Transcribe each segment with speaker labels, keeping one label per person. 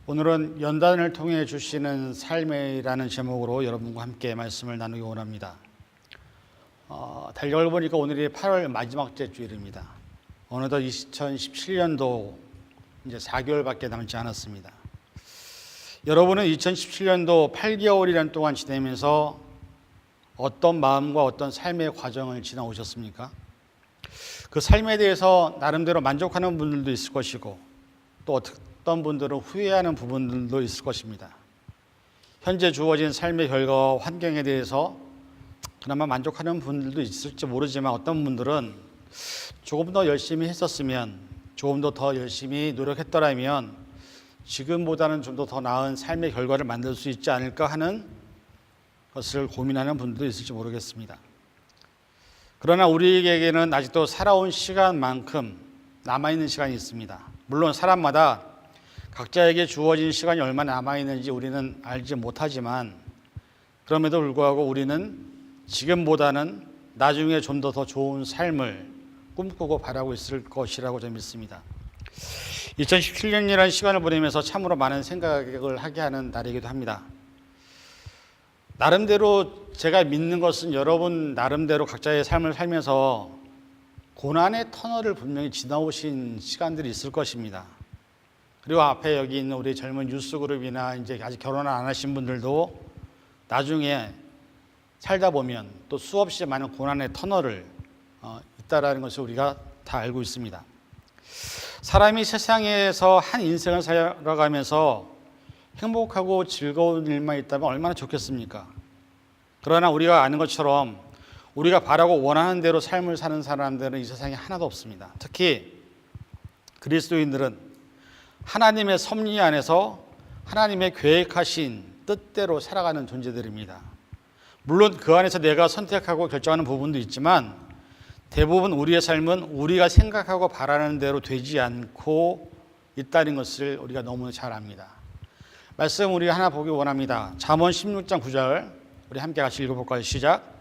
Speaker 1: 오늘은 연단을 통해 주시는 삶이라는 제목으로 여러분과 함께 말씀을 나누기 원합니다. 달력을 보니까 오늘이 8월 마지막 주일입니다. 어느덧 2017년도 이제 4개월밖에 남지 않았습니다. 여러분은 2017년도 8개월이라는 동안 지내면서 어떤 마음과 어떤 삶의 과정을 지나오셨습니까? 그 삶에 대해서 나름대로 만족하는 분들도 있을 것이고 또 어떤 분들은 후회하는 부분들도 있을 것입니다. 현재 주어진 삶의 결과와 환경에 대해서 그나마 만족하는 분들도 있을지 모르지만 어떤 분들은 조금 더 열심히 했었으면, 조금 더 열심히 노력했더라면 지금보다는 좀 더 나은 삶의 결과를 만들 수 있지 않을까 하는 것을 고민하는 분들도 있을지 모르겠습니다. 그러나 우리에게는 아직도 살아온 시간만큼 남아있는 시간이 있습니다. 물론 사람마다 각자에게 주어진 시간이 얼마나 남아있는지 우리는 알지 못하지만 그럼에도 불구하고 우리는 지금보다는 나중에 좀 더 좋은 삶을 꿈꾸고 바라고 있을 것이라고 저는 믿습니다. 2017년이라는 시간을 보내면서 참으로 많은 생각을 하게 하는 날이기도 합니다. 나름대로 제가 믿는 것은 여러분 나름대로 각자의 삶을 살면서 고난의 터널을 분명히 지나오신 시간들이 있을 것입니다. 그리고 앞에 여기 있는 우리 젊은 유스그룹이나 이제 아직 결혼 안 하신 분들도 나중에 살다 보면 또 수없이 많은 고난의 터널을 있다라는 것을 우리가 다 알고 있습니다. 사람이 세상에서 한 인생을 살아가면서 행복하고 즐거운 일만 있다면 얼마나 좋겠습니까? 그러나 우리가 아는 것처럼 우리가 바라고 원하는 대로 삶을 사는 사람들은 이 세상에 하나도 없습니다. 특히 그리스도인들은 하나님의 섭리 안에서 하나님의 계획하신 뜻대로 살아가는 존재들입니다. 물론 그 안에서 내가 선택하고 결정하는 부분도 있지만 대부분 우리의 삶은 우리가 생각하고 바라는 대로 되지 않고 있다는 것을 우리가 너무 잘 압니다. 말씀 우리 하나 보기 원합니다. 잠언 16장 9절 우리 함께 같이 읽어볼까요? 시작.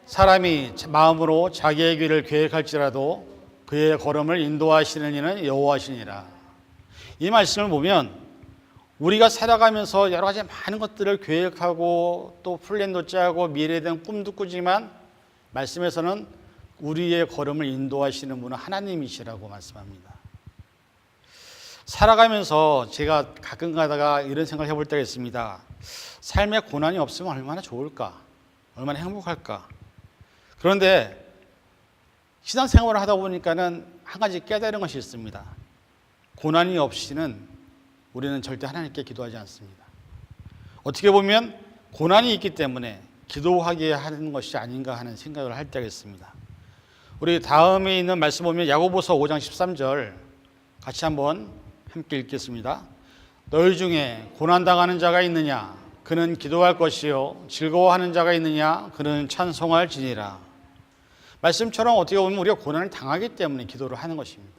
Speaker 1: 사람이 마음으로 자기의 길을 계획할지라도 그의 걸음을 인도하시는 이는 여호와시니라. 이 말씀을 보면 우리가 살아가면서 여러 가지 많은 것들을 계획하고 또 플랜도 짜고 미래에 대한 꿈도 꾸지만 말씀에서는 우리의 걸음을 인도하시는 분은 하나님이시라고 말씀합니다. 살아가면서 제가 가끔 가다가 이런 생각을 해볼 때가 있습니다. 삶에 고난이 없으면 얼마나 좋을까? 얼마나 행복할까? 그런데 신앙생활을 하다 보니까는 한 가지 깨달은 것이 있습니다. 고난이 없이는 우리는 절대 하나님께 기도하지 않습니다. 어떻게 보면 고난이 있기 때문에 기도하게 하는 것이 아닌가 하는 생각을 할 때가 있습니다. 우리 다음에 있는 말씀 보면 야고보서 5장 13절 같이 한번 함께 읽겠습니다. 너희 중에 고난당하는 자가 있느냐? 그는 기도할 것이요. 즐거워하는 자가 있느냐? 그는 찬송할지니라. 말씀처럼 어떻게 보면 우리가 고난을 당하기 때문에 기도를 하는 것입니다.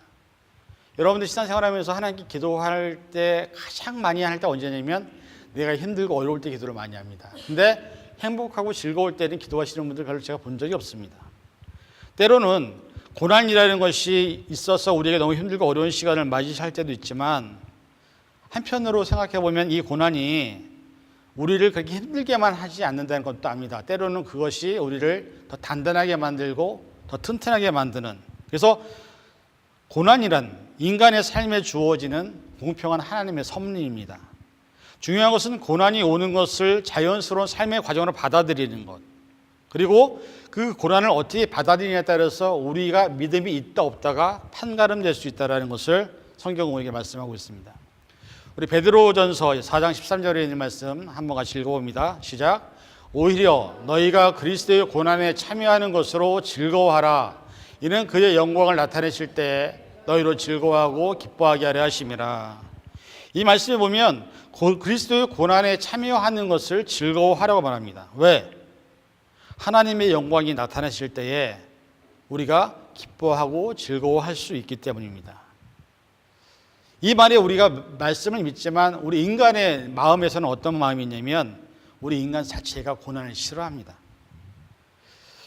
Speaker 1: 여러분들 신앙생활하면서 하나님께 기도할 때 가장 많이 할 때 언제냐면 내가 힘들고 어려울 때 기도를 많이 합니다. 근데 행복하고 즐거울 때는 기도하시는 분들 별로 제가 본 적이 없습니다. 때로는 고난이라는 것이 있어서 우리에게 너무 힘들고 어려운 시간을 맞이할 때도 있지만 한편으로 생각해 보면 이 고난이 우리를 그렇게 힘들게만 하지 않는다는 것도 압니다. 때로는 그것이 우리를 더 단단하게 만들고 더 튼튼하게 만드는, 그래서 고난이란 인간의 삶에 주어지는 공평한 하나님의 섭리입니다. 중요한 것은 고난이 오는 것을 자연스러운 삶의 과정으로 받아들이는 것, 그리고 그 고난을 어떻게 받아들이냐에 따라서 우리가 믿음이 있다 없다가 판가름될 수 있다는 것을 성경은 우리에게 말씀하고 있습니다. 우리 베드로전서 4장 13절에 있는 말씀 한번 같이 읽어봅니다. 시작. 오히려 너희가 그리스도의 고난에 참여하는 것으로 즐거워하라. 이는 그의 영광을 나타내실 때 너희로 즐거워하고 기뻐하게 하려 하심이라. 이 말씀에 보면 그리스도의 고난에 참여하는 것을 즐거워하라고 말합니다. 왜? 하나님의 영광이 나타나실 때에 우리가 기뻐하고 즐거워할 수 있기 때문입니다. 이 말에 우리가 말씀을 믿지만 우리 인간의 마음에서는 어떤 마음이 있냐면 우리 인간 자체가 고난을 싫어합니다.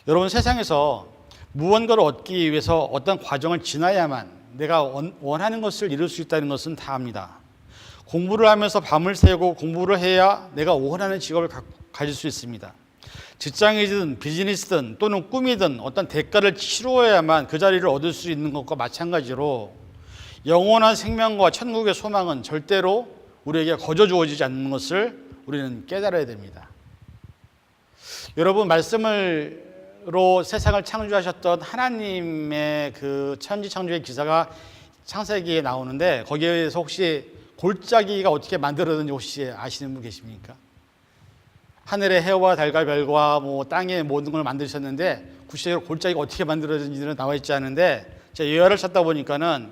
Speaker 1: 여러분, 세상에서 무언가를 얻기 위해서 어떤 과정을 지나야만 내가 원하는 것을 이룰 수 있다는 것은 다 압니다. 공부를 하면서 밤을 새고 공부를 해야 내가 원하는 직업을 가질 수 있습니다. 직장이든 비즈니스든 또는 꿈이든 어떤 대가를 치루어야만 그 자리를 얻을 수 있는 것과 마찬가지로 영원한 생명과 천국의 소망은 절대로 우리에게 거저 주어지지 않는 것을 우리는 깨달아야 됩니다. 여러분, 말씀으로 세상을 창조하셨던 하나님의 그 천지창조의 기사가 창세기에 나오는데 거기에서 혹시 골짜기가 어떻게 만들어졌는지 혹시 아시는 분 계십니까? 하늘의 해와 달과 별과 땅의 모든 걸 만드셨는데 구체적으로 골짜기가 어떻게 만들어졌는지는 나와 있지 않은데 제가 예화를 찾다 보니까는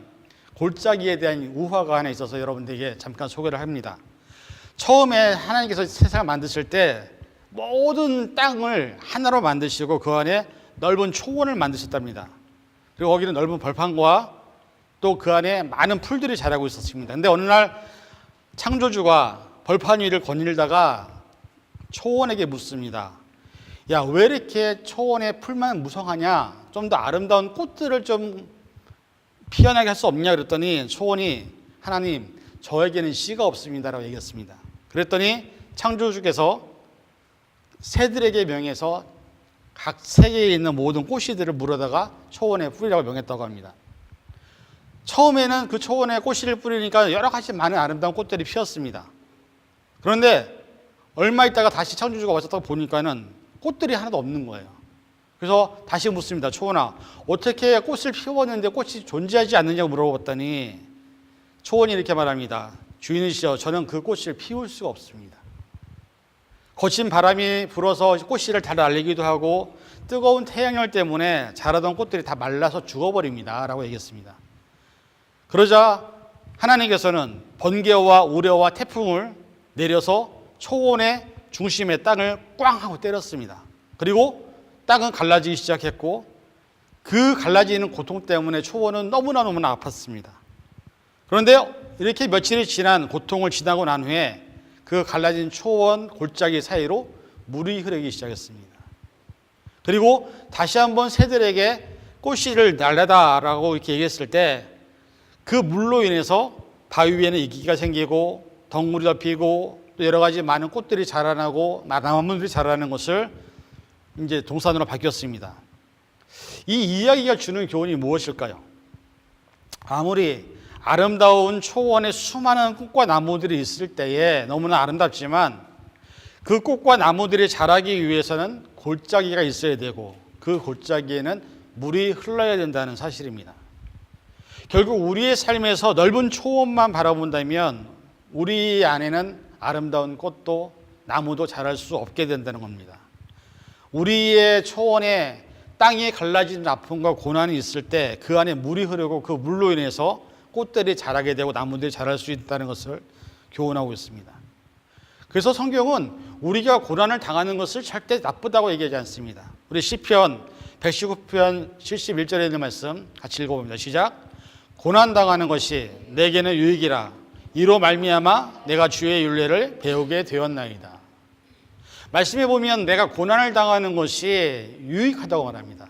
Speaker 1: 골짜기에 대한 우화가 하나 있어서 여러분들에게 잠깐 소개를 합니다. 처음에 하나님께서 세상을 만드실 때 모든 땅을 하나로 만드시고 그 안에 넓은 초원을 만드셨답니다. 그리고 거기는 넓은 벌판과 또 그 안에 많은 풀들이 자라고 있었습니다. 근데 어느 날 창조주가 벌판 위를 거닐다가 초원에게 묻습니다. 야, 왜 이렇게 초원의 풀만 무성하냐? 좀 더 아름다운 꽃들을 좀 피어나게 할 수 없냐? 그랬더니 초원이 하나님, 저에게는 씨가 없습니다라고 얘기했습니다. 그랬더니 창조주께서 새들에게 명해서 각 세계에 있는 모든 꽃씨들을 물어다가 초원에 뿌리라고 명했다고 합니다. 처음에는 그 초원에 꽃씨를 뿌리니까 여러 가지 많은 아름다운 꽃들이 피었습니다. 그런데 얼마 있다가 다시 창조주가 왔다고 보니까는 꽃들이 하나도 없는 거예요. 그래서 다시 묻습니다. 초원아, 어떻게 꽃을 피웠는데 꽃이 존재하지 않느냐고 물어봤더니 초원이 이렇게 말합니다. 주인이시여, 저는 그 꽃을 피울 수가 없습니다. 거친 바람이 불어서 꽃씨를 다 날리기도 하고 뜨거운 태양열 때문에 자라던 꽃들이 다 말라서 죽어버립니다 라고 얘기했습니다. 그러자 하나님께서는 번개와 우레와 태풍을 내려서 초원의 중심에 땅을 꽝 하고 때렸습니다. 그리고 땅은 갈라지기 시작했고 그 갈라지는 고통 때문에 초원은 너무나 아팠습니다. 그런데 이렇게 며칠이 지난 고통을 지나고 난 후에 그 갈라진 초원 골짜기 사이로 물이 흐르기 시작했습니다. 그리고 다시 한번 새들에게 꽃씨를 날려다라고 이렇게 얘기했을 때 그 물로 인해서 바위 위에는 이기가 생기고 덩굴이 덮이고 또 여러 가지 많은 꽃들이 자라나고 나무들이 자라는 것을 이제 동산으로 바뀌었습니다. 이 이야기가 주는 교훈이 무엇일까요? 아무리 아름다운 초원에 수많은 꽃과 나무들이 있을 때에 너무나 아름답지만 그 꽃과 나무들이 자라기 위해서는 골짜기가 있어야 되고 그 골짜기에는 물이 흘러야 된다는 사실입니다. 결국 우리의 삶에서 넓은 초원만 바라본다면 우리 안에는 아름다운 꽃도 나무도 자랄 수 없게 된다는 겁니다. 우리의 초원에 땅이 갈라지는 아픔과 고난이 있을 때 그 안에 물이 흐르고 그 물로 인해서 꽃들이 자라게 되고 나무들이 자랄 수 있다는 것을 교훈하고 있습니다. 그래서 성경은 우리가 고난을 당하는 것을 절대 나쁘다고 얘기하지 않습니다. 우리 시편 119편 71절에 있는 말씀 같이 읽어봅니다. 시작. 고난당하는 것이 내게는 유익이라 이로 말미암아 내가 주의 율례를 배우게 되었나이다. 말씀해 보면 내가 고난을 당하는 것이 유익하다고 말합니다.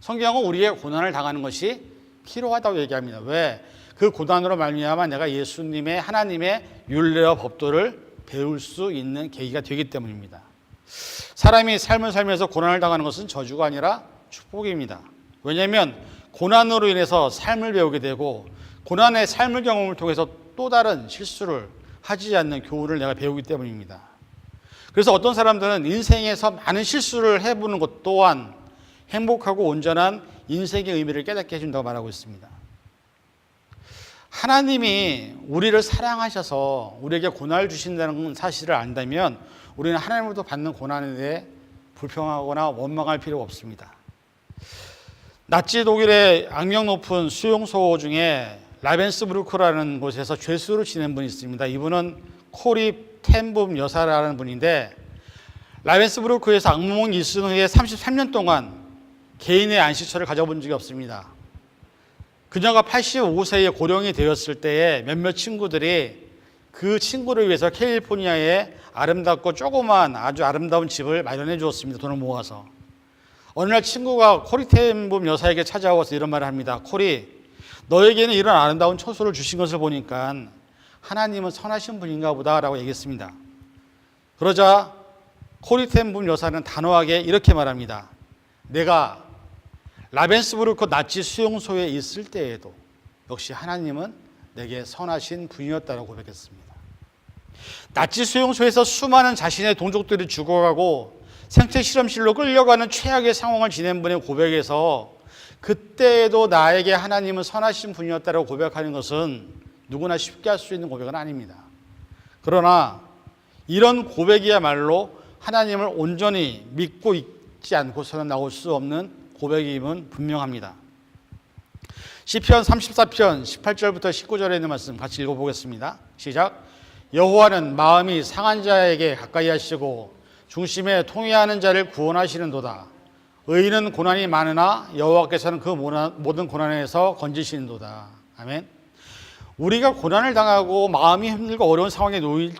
Speaker 1: 성경은 우리의 고난을 당하는 것이 필요하다고 얘기합니다. 왜? 그 고난으로 말미암아 내가 예수님의 하나님의 율례와 법도를 배울 수 있는 계기가 되기 때문입니다. 사람이 삶을 살면서 고난을 당하는 것은 저주가 아니라 축복입니다. 왜냐하면 고난으로 인해서 삶을 배우게 되고 고난의 삶을 경험을 통해서 또 다른 실수를 하지 않는 교훈을 내가 배우기 때문입니다. 그래서 어떤 사람들은 인생에서 많은 실수를 해보는 것 또한 행복하고 온전한 인생의 의미를 깨닫게 해준다고 말하고 있습니다. 하나님이 우리를 사랑하셔서 우리에게 고난을 주신다는 사실을 안다면 우리는 하나님으로부터 받는 고난에 대해 불평하거나 원망할 필요가 없습니다. 나치 독일의 악명 높은 수용소 중에 라벤스부르크라는 곳에서 죄수로 지낸 분이 있습니다. 이분은 코리 텐붐 여사라는 분인데 라벤스부르크에서 악몽이 있은 후에 33년 동안 개인의 안식처를 가져본 적이 없습니다. 그녀가 85세에 고령이 되었을 때에 몇몇 친구들이 그 친구를 위해서 캘리포니아에 아름답고 조그만 아주 아름다운 집을 마련해 주었습니다. 돈을 모아서. 어느 날 친구가 코리 텐붐 여사에게 찾아와서 이런 말을 합니다. 코리, 너에게는 이런 아름다운 처소를 주신 것을 보니까 하나님은 선하신 분인가 보다라고 얘기했습니다. 그러자 코리 텐 붐 여사는 단호하게 이렇게 말합니다. 내가 라벤스부르크 나치 수용소에 있을 때에도 역시 하나님은 내게 선하신 분이었다고 고백했습니다. 나치 수용소에서 수많은 자신의 동족들이 죽어가고 생체 실험실로 끌려가는 최악의 상황을 지낸 분의 고백에서 그때에도 나에게 하나님은 선하신 분이었다고 고백하는 것은 누구나 쉽게 할 수 있는 고백은 아닙니다. 그러나 이런 고백이야말로 하나님을 온전히 믿고 있지 않고서는 나올 수 없는 고백임은 분명합니다. 시편 34편 18절부터 19절에 있는 말씀 같이 읽어보겠습니다. 시작. 여호와는 마음이 상한 자에게 가까이 하시고 중심에 통회하는 자를 구원하시는도다. 의인은 고난이 많으나 여호와께서는 그 모든 고난에서 건지시는도다. 아멘. 우리가 고난을 당하고 마음이 힘들고 어려운 상황에 놓일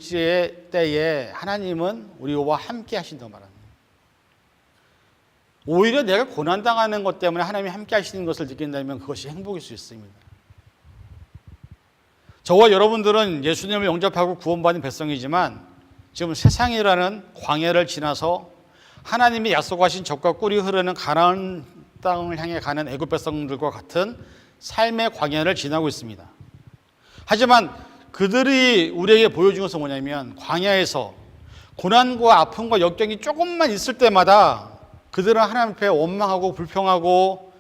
Speaker 1: 때에 하나님은 우리와 함께 하신다고 말합니다. 오히려 내가 고난당하는 것 때문에 하나님이 함께 하시는 것을 느낀다면 그것이 행복일 수 있습니다. 저와 여러분들은 예수님을 영접하고 구원받은 백성이지만 지금 세상이라는 광야를 지나서 하나님이 약속하신 젖과 꿀이 흐르는 가나안 땅을 향해 가는 애굽 백성들과 같은 삶의 광야를 지나고 있습니다. 하지만 그들이 우리에게 보여준 것은 뭐냐면 광야에서 고난과 아픔과 역경이 조금만 있을 때마다 그들은 하나님 앞에 원망하고 불평하고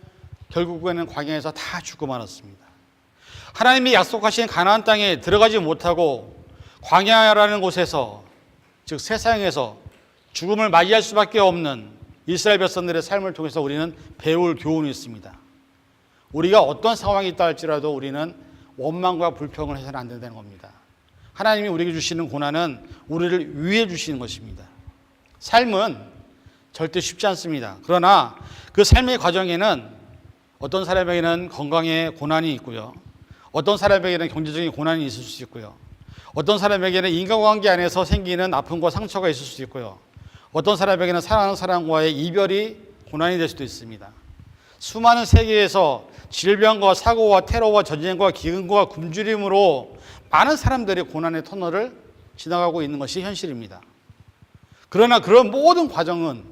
Speaker 1: 결국에는 광야에서 다 죽고 말았습니다. 하나님이 약속하신 가나안 땅에 들어가지 못하고 광야라는 곳에서 즉 세상에서 죽음을 맞이할 수밖에 없는 이스라엘 백성들의 삶을 통해서 우리는 배울 교훈이 있습니다. 우리가 어떤 상황이 있다 할지라도 우리는 원망과 불평을 해서는 안 된다는 겁니다. 하나님이 우리에게 주시는 고난은 우리를 위해 주시는 것입니다. 삶은 절대 쉽지 않습니다. 그러나 그 삶의 과정에는 어떤 사람에게는 건강에 고난이 있고요. 어떤 사람에게는 경제적인 고난이 있을 수 있고요. 어떤 사람에게는 인간관계 안에서 생기는 아픔과 상처가 있을 수 있고요. 어떤 사람에게는 사랑하는 사람과의 이별이 고난이 될 수도 있습니다. 수많은 세계에서 질병과 사고와 테러와 전쟁과 기근과 굶주림으로 많은 사람들이 고난의 터널을 지나가고 있는 것이 현실입니다. 그러나 그런 모든 과정은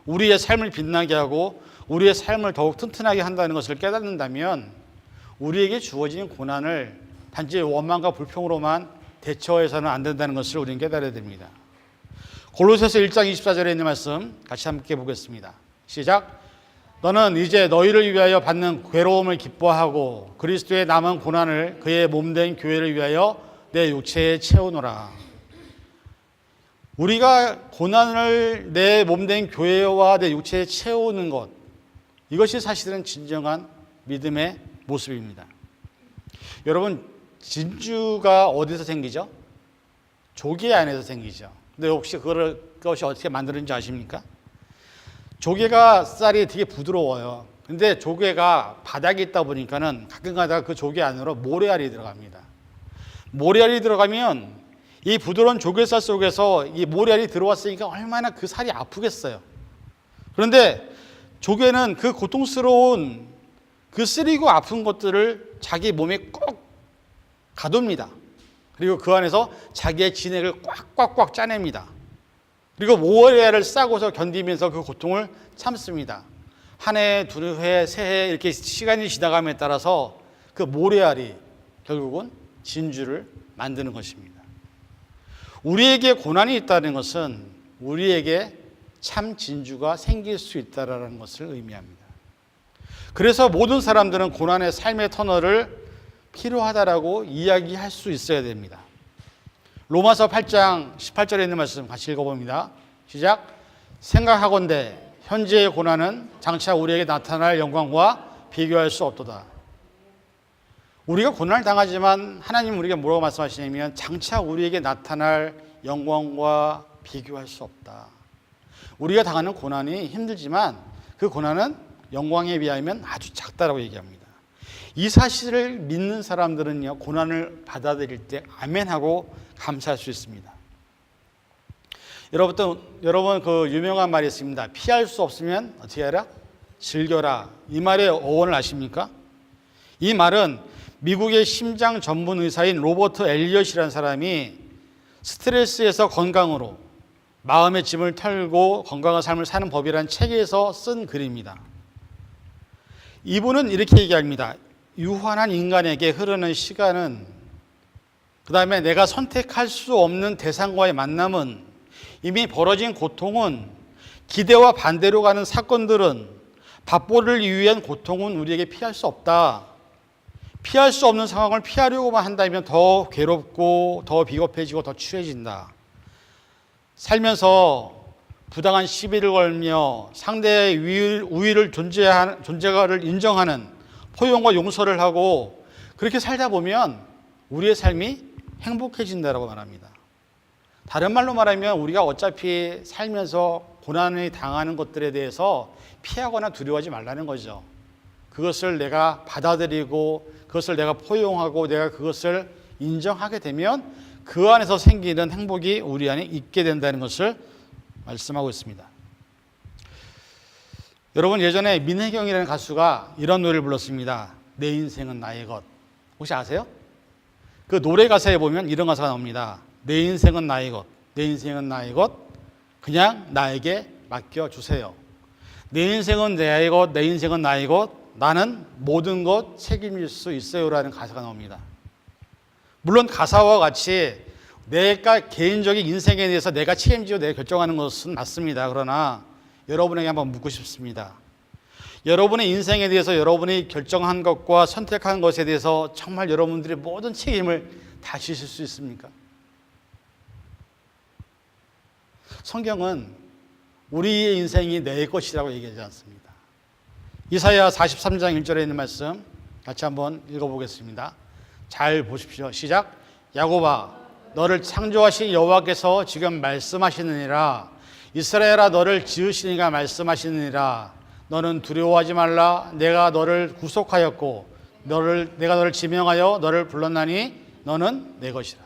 Speaker 1: 우리의 삶을 빛나게 하고 우리의 삶을 더욱 튼튼하게 한다는 것을 깨닫는다면 우리에게 주어진 고난을 단지 원망과 불평으로만 대처해서는 안 된다는 것을 우리는 깨달아야 됩니다. 골로새서 1장 24절에 있는 말씀 같이 함께 보겠습니다. 시작. 너는 이제 너희를 위하여 받는 괴로움을 기뻐하고 그리스도의 남은 고난을 그의 몸된 교회를 위하여 내 육체에 채우노라. 우리가 고난을 내 몸된 교회와 내 육체에 채우는 것, 이것이 사실은 진정한 믿음의 모습입니다. 여러분, 진주가 어디서 생기죠? 조개 안에서 생기죠. 근데 혹시 그것이 어떻게 만드는지 아십니까? 조개가 쌀이 되게 부드러워요. 근데 조개가 바닥에 있다 보니까는 가끔 가다가 그 조개 안으로 모래알이 들어갑니다. 모래알이 들어가면 이 부드러운 조개살 속에서 이 모래알이 들어왔으니까 얼마나 그 살이 아프겠어요. 그런데 조개는 그 고통스러운 그 쓰리고 아픈 것들을 자기 몸에 꼭 가둡니다. 그리고 그 안에서 자기의 진액을 꽉꽉꽉 짜냅니다. 그리고 모래알을 싸고서 견디면서 그 고통을 참습니다. 한 해, 두 해, 세 해 이렇게 시간이 지나감에 따라서 그 모래알이 결국은 진주를 만드는 것입니다. 우리에게 고난이 있다는 것은 우리에게 참 진주가 생길 수 있다는 것을 의미합니다. 그래서 모든 사람들은 고난의 삶의 터널을 필요하다라고 이야기할 수 있어야 됩니다. 로마서 8장 18절에 있는 말씀 같이 읽어봅니다. 시작. 생각하건대 현재의 고난은 장차 우리에게 나타날 영광과 비교할 수 없도다. 우리가 고난을 당하지만 하나님은 우리에게 뭐라고 말씀하시냐면 장차 우리에게 나타날 영광과 비교할 수 없다. 우리가 당하는 고난이 힘들지만 그 고난은 영광에 비하면 아주 작다라고 얘기합니다. 이 사실을 믿는 사람들은요, 고난을 받아들일 때 아멘하고 감사할 수 있습니다. 여러분 그 유명한 말이 있습니다. 피할 수 없으면 어떻게 해라? 즐겨라. 이 말의 어원을 아십니까? 이 말은 미국의 심장 전문 의사인 로버트 엘리엇이라는 사람이 스트레스에서 건강으로 마음의 짐을 털고 건강한 삶을 사는 법이라는 책에서 쓴 글입니다. 이분은 이렇게 얘기합니다. 유한한 인간에게 흐르는 시간은, 그 다음에 내가 선택할 수 없는 대상과의 만남은, 이미 벌어진 고통은, 기대와 반대로 가는 사건들은, 밥벌이를 위한 고통은 우리에게 피할 수 없다. 피할 수 없는 상황을 피하려고만 한다면 더 괴롭고 더 비겁해지고 더 추해진다. 살면서 부당한 시비를 걸며 상대의 우위를 존재가를 인정하는 포용과 용서를 하고 그렇게 살다 보면 우리의 삶이 행복해진다라고 말합니다. 다른 말로 말하면 우리가 어차피 살면서 고난을 당하는 것들에 대해서 피하거나 두려워하지 말라는 거죠. 그것을 내가 받아들이고 그것을 내가 포용하고 내가 그것을 인정하게 되면 그 안에서 생기는 행복이 우리 안에 있게 된다는 것을 말씀하고 있습니다. 여러분, 예전에 민혜경이라는 가수가 이런 노래를 불렀습니다. 내 인생은 나의 것. 혹시 아세요? 그 노래 가사에 보면 이런 가사가 나옵니다. 내 인생은 나의 것, 내 인생은 나의 것, 그냥 나에게 맡겨주세요. 내 인생은 나의 것, 내 인생은 나의 것, 나는 모든 것 책임질 수 있어요라는 가사가 나옵니다. 물론 가사와 같이 내가 개인적인 인생에 대해서 내가 책임지고 내가 결정하는 것은 맞습니다. 그러나 여러분에게 한번 묻고 싶습니다. 여러분의 인생에 대해서 여러분이 결정한 것과 선택한 것에 대해서 정말 여러분들이 모든 책임을 다 지실 수 있습니까? 성경은 우리의 인생이 내 것이라고 얘기하지 않습니다. 이사야 43장 1절에 있는 말씀 같이 한번 읽어보겠습니다. 잘 보십시오. 시작. 야곱아, 너를 창조하신 여호와께서 지금 말씀하시느니라. 이스라엘아, 너를 지으시니가 말씀하시느니라. 너는 두려워하지 말라. 내가 너를 구속하였고 내가 너를 지명하여 너를 불렀나니 너는 내 것이라.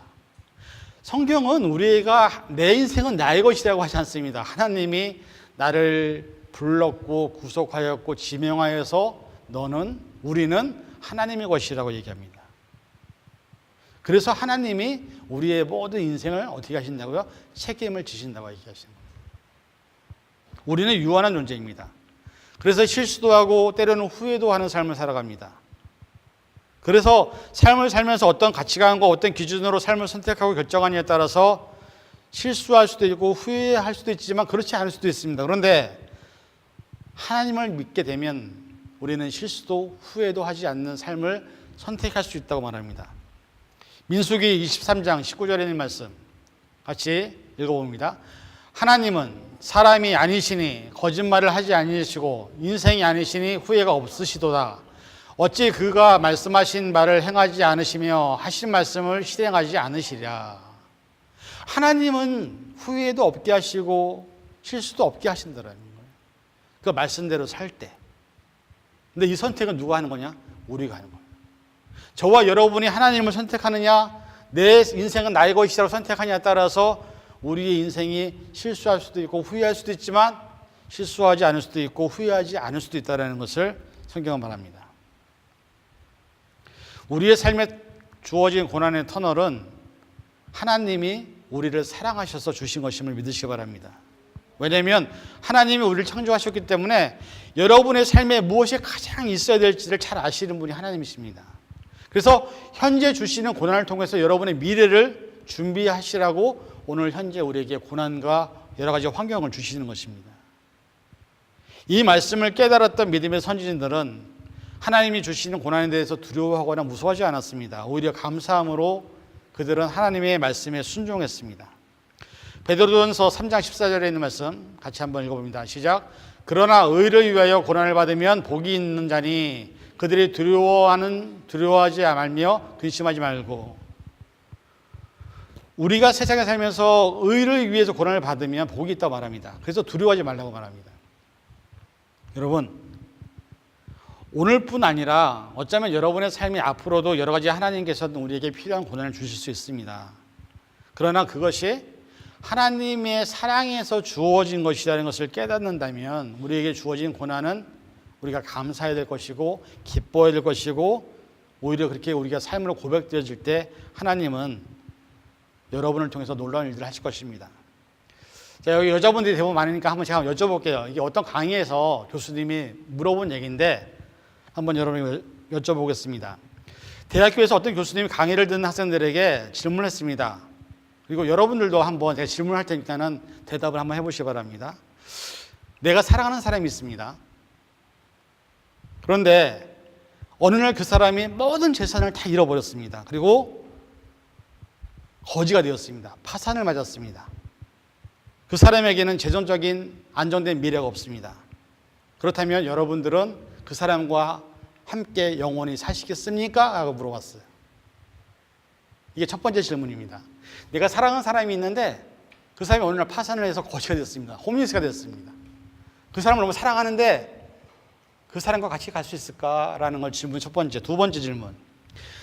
Speaker 1: 성경은 우리가 내 인생은 나의 것이라고 하지 않습니다. 하나님이 나를 불렀고 구속하였고 지명하여서 우리는 하나님의 것이라고 얘기합니다. 그래서 하나님이 우리의 모든 인생을 어떻게 하신다고요? 책임을 지신다고 얘기하시는 겁니다. 우리는 유한한 존재입니다. 그래서 실수도 하고 때로는 후회도 하는 삶을 살아갑니다. 그래서 삶을 살면서 어떤 가치관과 어떤 기준으로 삶을 선택하고 결정하느냐에 따라서 실수할 수도 있고 후회할 수도 있지만 그렇지 않을 수도 있습니다. 그런데 하나님을 믿게 되면 우리는 실수도 후회도 하지 않는 삶을 선택할 수 있다고 말합니다. 민수기 23장 19절에 있는 말씀 같이 읽어봅니다. 하나님은 사람이 아니시니 거짓말을 하지 아니시고 인생이 아니시니 후회가 없으시도다. 어찌 그가 말씀하신 말을 행하지 않으시며 하신 말씀을 실행하지 않으시랴. 하나님은 후회도 없게 하시고 실수도 없게 하신다라는 거예요. 그 말씀대로 살 때. 근데 이 선택은 누가 하는 거냐? 우리가 하는 거예요. 저와 여러분이 하나님을 선택하느냐, 내 인생은 나의 것이라고 선택하느냐에 따라서 우리의 인생이 실수할 수도 있고 후회할 수도 있지만 실수하지 않을 수도 있고 후회하지 않을 수도 있다는 것을 성경은 말합니다. 우리의 삶에 주어진 고난의 터널은 하나님이 우리를 사랑하셔서 주신 것임을 믿으시기 바랍니다. 왜냐하면 하나님이 우리를 창조하셨기 때문에 여러분의 삶에 무엇이 가장 있어야 될지를 잘 아시는 분이 하나님이십니다. 그래서 현재 주시는 고난을 통해서 여러분의 미래를 준비하시라고 오늘 현재 우리에게 고난과 여러 가지 환경을 주시는 것입니다. 이 말씀을 깨달았던 믿음의 선지자들은 하나님이 주시는 고난에 대해서 두려워하거나 무서워하지 않았습니다. 오히려 감사함으로 그들은 하나님의 말씀에 순종했습니다. 베드로전서 3장 14절에 있는 말씀 같이 한번 읽어봅니다. 시작. 그러나 의를 위하여 고난을 받으면 복이 있는 자니 그들이 두려워하지 말며 근심하지 말고. 우리가 세상에 살면서 의를 위해서 고난을 받으면 복이 있다고 말합니다. 그래서 두려워하지 말라고 말합니다. 여러분, 오늘뿐 아니라 어쩌면 여러분의 삶이 앞으로도 여러 가지 하나님께서는 우리에게 필요한 고난을 주실 수 있습니다. 그러나 그것이 하나님의 사랑에서 주어진 것이라는 것을 깨닫는다면 우리에게 주어진 고난은 우리가 감사해야 될 것이고 기뻐해야 될 것이고 오히려 그렇게 우리가 삶으로 고백되어질 때 하나님은 여러분을 통해서 놀라운 일들을 하실 것입니다. 자, 여기 여자분들이 대부분 많으니까 한번 제가 여쭤볼게요. 이게 어떤 강의에서 교수님이 물어본 얘기인데 한번 여러분에게 여쭤보겠습니다. 대학교에서 어떤 교수님이 강의를 듣는 학생들에게 질문을 했습니다. 그리고 여러분들도 한번 제가 질문할 테니까는 대답을 한번 해보시기 바랍니다. 내가 사랑하는 사람이 있습니다. 그런데 어느 날 그 사람이 모든 재산을 다 잃어버렸습니다. 그리고 거지가 되었습니다. 파산을 맞았습니다. 그 사람에게는 재정적인 안정된 미래가 없습니다. 그렇다면 여러분들은 그 사람과 함께 영원히 사시겠습니까? 라고 물어봤어요. 이게 첫 번째 질문입니다. 내가 사랑하는 사람이 있는데 그 사람이 어느 날 파산을 해서 거지가 됐습니다. 홈리스가 됐습니다. 그 사람을 너무 사랑하는데 그 사람과 같이 갈 수 있을까라는 걸 질문 첫 번째. 두 번째 질문.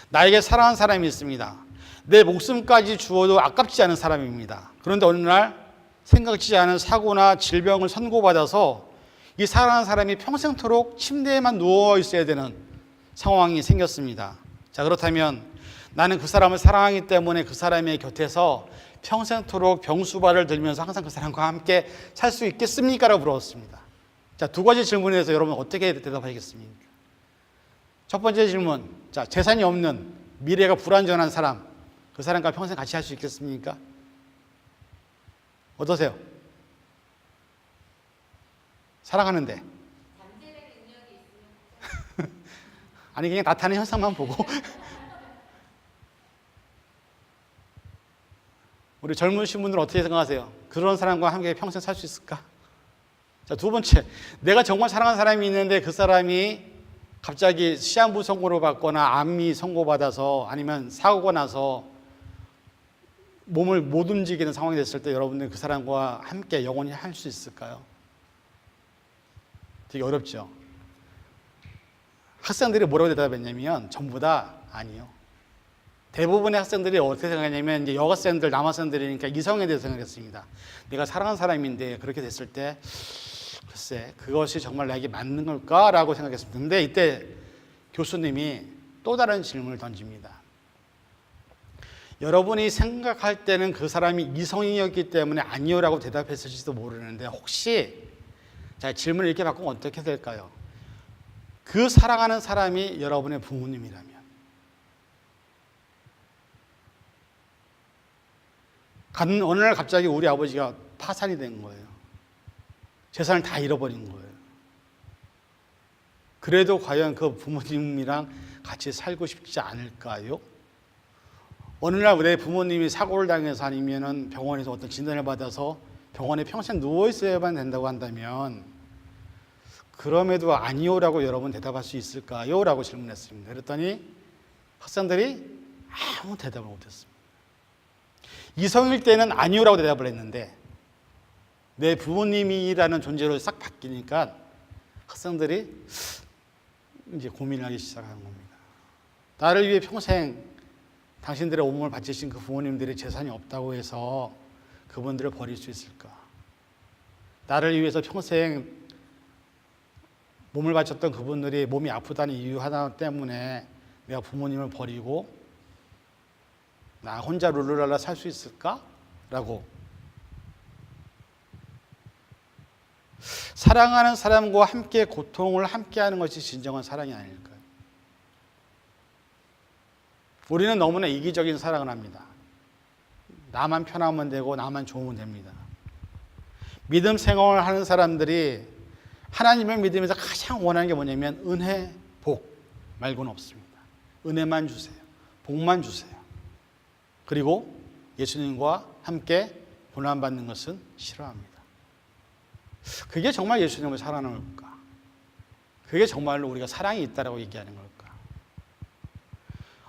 Speaker 1: 나에게 사랑하는 사람이 있습니다. 내 목숨까지 주어도 아깝지 않은 사람입니다. 그런데 어느 날 생각지 않은 사고나 질병을 선고받아서 이 사랑하는 사람이 평생토록 침대에만 누워 있어야 되는 상황이 생겼습니다. 자, 그렇다면 나는 그 사람을 사랑하기 때문에 그 사람의 곁에서 평생토록 병수발을 들면서 항상 그 사람과 함께 살 수 있겠습니까? 라고 물었습니다. 자, 두 가지 질문에 대해서 여러분 어떻게 대답하시겠습니까? 첫 번째 질문. 자, 재산이 없는 미래가 불안전한 사람, 그 사람과 평생 같이 할 수 있겠습니까? 어떠세요? 사랑하는데. 아니, 그냥 나타나는 현상만 보고. 우리 젊으신 분들은 어떻게 생각하세요? 그런 사람과 함께 평생 살 수 있을까? 자, 두 번째. 내가 정말 사랑하는 사람이 있는데 그 사람이 갑자기 시한부 선고를 받거나 암이 선고받아서 아니면 사고가 나서 몸을 못 움직이는 상황이 됐을 때 여러분들 그 사람과 함께 영원히 할 수 있을까요? 되게 어렵죠. 학생들이 뭐라고 대답했냐면 전부 다 아니요. 대부분의 학생들이 어떻게 생각하냐면 이제 여학생들, 남학생들이니까 이성에 대해서 생각했습니다. 내가 사랑하는 사람인데 그렇게 됐을 때 글쎄 그것이 정말 나에게 맞는 걸까라고 생각했습니다. 근데 이때 교수님이 또 다른 질문을 던집니다. 여러분이 생각할 때는 그 사람이 이성이었기 때문에 아니요라고 대답했을지도 모르는데 혹시 자, 질문을 이렇게 바꾸면 어떻게 될까요? 그 사랑하는 사람이 여러분의 부모님이라면 어느 날 갑자기 우리 아버지가 파산이 된 거예요. 재산을 다 잃어버린 거예요. 그래도 과연 그 부모님이랑 같이 살고 싶지 않을까요? 어느 날 내 부모님이 사고를 당해서 아니면은 병원에서 어떤 진단을 받아서 병원에 평생 누워 있어야만 된다고 한다면 그럼에도 아니요라고 여러분 대답할 수 있을까요? 라고 질문했습니다. 그랬더니 학생들이 아무 대답을 못했습니다. 이성일 때는 아니요라고 대답을 했는데 내 부모님이라는 존재로 싹 바뀌니까 학생들이 이제 고민을 하기 시작하는 겁니다. 나를 위해 평생 당신들의 온몸을 바치신 그 부모님들의 재산이 없다고 해서 그분들을 버릴 수 있을까? 나를 위해서 평생 몸을 바쳤던 그분들이 몸이 아프다는 이유 하나 때문에 내가 부모님을 버리고 나 혼자 룰루랄라 살 수 있을까? 라고 사랑하는 사람과 함께 고통을 함께 하는 것이 진정한 사랑이 아닐까요? 우리는 너무나 이기적인 사랑을 합니다. 나만 편하면 되고 나만 좋으면 됩니다. 믿음 생활을 하는 사람들이 하나님을 믿으면서 가장 원하는 게 뭐냐면 은혜, 복 말고는 없습니다. 은혜만 주세요. 복만 주세요. 그리고 예수님과 함께 고난받는 것은 싫어합니다. 그게 정말 예수님을 사랑하는 걸까? 그게 정말로 우리가 사랑이 있다라고 얘기하는 걸까?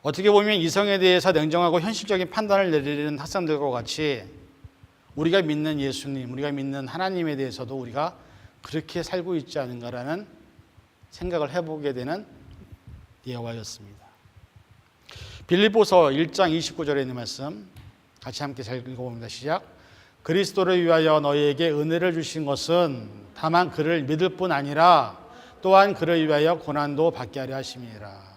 Speaker 1: 어떻게 보면 이성에 대해서 냉정하고 현실적인 판단을 내리는 학생들과 같이 우리가 믿는 예수님, 우리가 믿는 하나님에 대해서도 우리가 그렇게 살고 있지 않은가라는 생각을 해보게 되는 예화였습니다. 빌립보서 1장 29절에 있는 말씀 같이 함께 잘 읽어봅니다. 시작. 그리스도를 위하여 너희에게 은혜를 주신 것은 다만 그를 믿을 뿐 아니라 또한 그를 위하여 고난도 받게 하려 하심이라.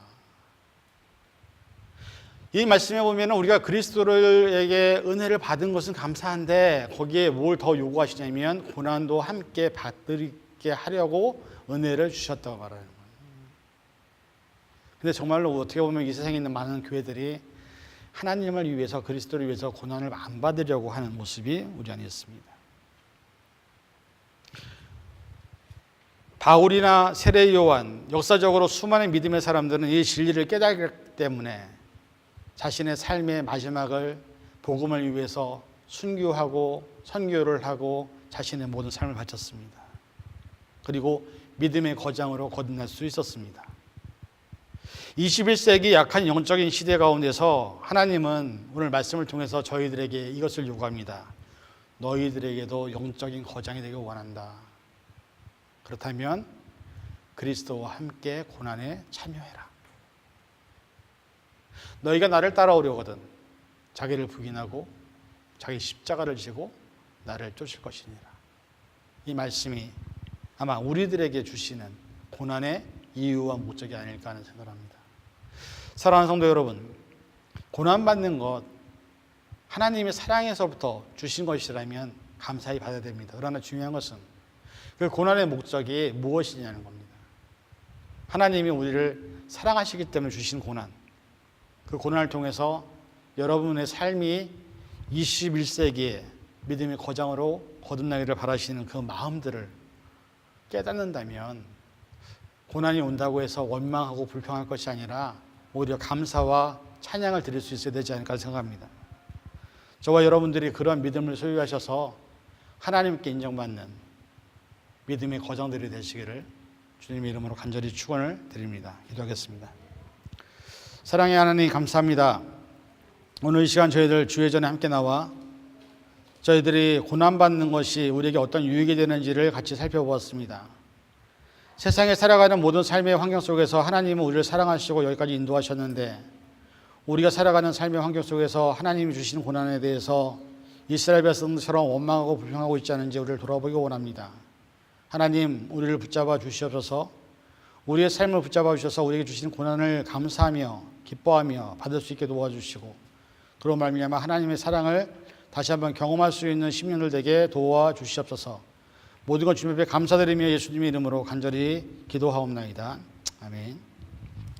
Speaker 1: 이 말씀에 보면 우리가 그리스도에게 은혜를 받은 것은 감사한데 거기에 뭘 더 요구하시냐면 고난도 함께 받들게 하려고 은혜를 주셨다고 말하는 거예요. 근데 정말로 어떻게 보면 이 세상에 있는 많은 교회들이 하나님을 위해서 그리스도를 위해서 고난을 안 받으려고 하는 모습이 우리 안에 있습니다. 바울이나 세례 요한, 역사적으로 수많은 믿음의 사람들은 이 진리를 깨달았기 때문에 자신의 삶의 마지막을 복음을 위해서 순교하고 선교를 하고 자신의 모든 삶을 바쳤습니다. 그리고 믿음의 거장으로 거듭날 수 있었습니다. 21세기 약한 영적인 시대 가운데서 하나님은 오늘 말씀을 통해서 저희들에게 이것을 요구합니다. 너희들에게도 영적인 거장이 되길 원한다. 그렇다면 그리스도와 함께 고난에 참여해라. 너희가 나를 따라오려거든 자기를 부인하고 자기 십자가를 지고 나를 쫓을 것이니라. 이 말씀이 아마 우리들에게 주시는 고난의 이유와 목적이 아닐까 하는 생각을 합니다. 사랑하는 성도 여러분, 고난받는 것 하나님의 사랑에서부터 주신 것이라면 감사히 받아야 됩니다. 그러나 중요한 것은 그 고난의 목적이 무엇이냐는 겁니다. 하나님이 우리를 사랑하시기 때문에 주신 고난, 그 고난을 통해서 여러분의 삶이 21세기에 믿음의 거장으로 거듭나기를 바라시는 그 마음들을 깨닫는다면 고난이 온다고 해서 원망하고 불평할 것이 아니라 오히려 감사와 찬양을 드릴 수 있어야 되지 않을까 생각합니다. 저와 여러분들이 그런 믿음을 소유하셔서 하나님께 인정받는 믿음의 거장들이 되시기를 주님의 이름으로 간절히 축원을 드립니다. 기도하겠습니다. 사랑의 하나님 감사합니다. 오늘 이 시간 저희들 주의 전에 함께 나와 저희들이 고난받는 것이 우리에게 어떤 유익이 되는지를 같이 살펴보았습니다. 세상에 살아가는 모든 삶의 환경 속에서 하나님은 우리를 사랑하시고 여기까지 인도하셨는데 우리가 살아가는 삶의 환경 속에서 하나님이 주시는 고난에 대해서 이스라엘 백성들처럼 원망하고 불평하고 있지 않은지 우리를 돌아보기 원합니다. 하나님 우리를 붙잡아 주시옵소서. 우리의 삶을 붙잡아 주셔서 우리에게 주시는 고난을 감사하며 기뻐하며 받을 수 있게 도와주시고 그로 말미암아 하나님의 사랑을 다시 한번 경험할 수 있는 10년을 되게 도와주시옵소서. 모든 것 주님 앞에 감사드리며 예수님의 이름으로 간절히 기도하옵나이다. 아멘.